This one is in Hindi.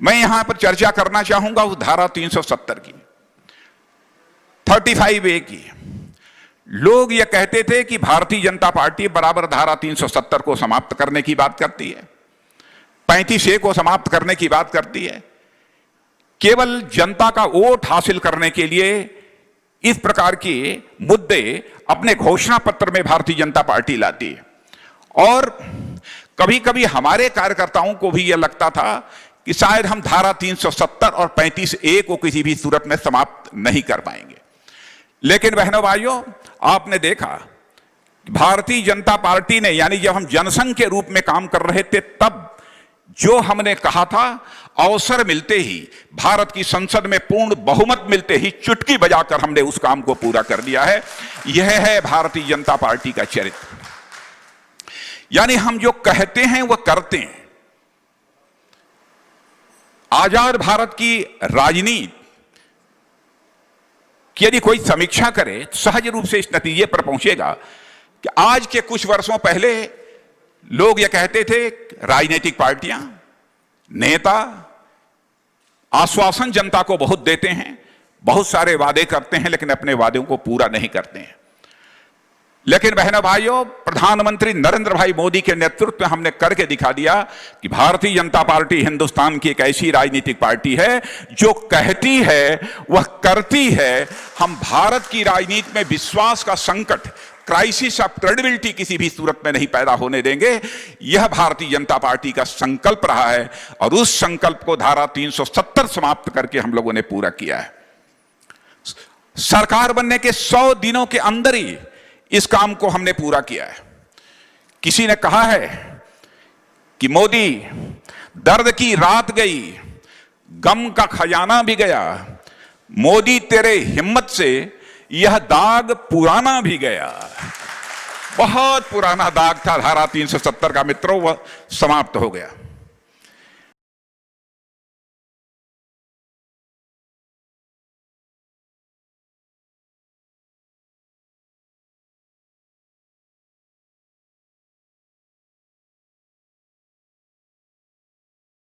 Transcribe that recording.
मैं यहां पर चर्चा करना चाहूंगा उस धारा 370 की, 35A की। लोग यह कहते थे कि भारतीय जनता पार्टी बराबर धारा 370 को समाप्त करने की बात करती है, 35A को समाप्त करने की बात करती है, केवल जनता का वोट हासिल करने के लिए इस प्रकार के मुद्दे अपने घोषणा पत्र में भारतीय जनता पार्टी लाती है। और कभी कभी हमारे कार्यकर्ताओं को भी यह लगता था कि शायद हम धारा 370 और 35A को किसी भी सूरत में समाप्त नहीं कर पाएंगे। लेकिन बहनों भाइयों, आपने देखा भारतीय जनता पार्टी ने, यानी जब हम जनसंघ के रूप में काम कर रहे थे, तब जो हमने कहा था, अवसर मिलते ही, भारत की संसद में पूर्ण बहुमत मिलते ही चुटकी बजाकर हमने उस काम को पूरा कर दिया है। यह है भारतीय जनता पार्टी का चरित्र। यानी हम जो कहते हैं वह करते हैं। आजाद भारत की राजनीति की यदि कोई समीक्षा करे, सहज रूप से इस नतीजे पर पहुंचेगा कि आज के कुछ वर्षों पहले लोग यह कहते थे, राजनीतिक पार्टियां, नेता आश्वासन जनता को बहुत देते हैं, बहुत सारे वादे करते हैं, लेकिन अपने वादों को पूरा नहीं करते हैं। लेकिन बहनों भाइयों, प्रधानमंत्री नरेंद्र भाई मोदी के नेतृत्व में हमने करके दिखा दिया कि भारतीय जनता पार्टी हिंदुस्तान की एक ऐसी राजनीतिक पार्टी है जो कहती है वह करती है। हम भारत की राजनीति में विश्वास का संकट, क्राइसिस ऑफ क्रेडिबिलिटी किसी भी सूरत में नहीं पैदा होने देंगे। यह भारतीय जनता पार्टी का संकल्प रहा है और उस संकल्प को धारा 370 समाप्त करके हम लोगों ने पूरा किया है। सरकार बनने के 100 दिनों के अंदर ही इस काम को हमने पूरा किया है। किसी ने कहा है कि मोदी, दर्द की रात गई, गम का खजाना भी गया, मोदी तेरे हिम्मत से यह दाग पुराना भी गया। बहुत पुराना दाग था धारा 370 का मित्रों, वह समाप्त हो गया।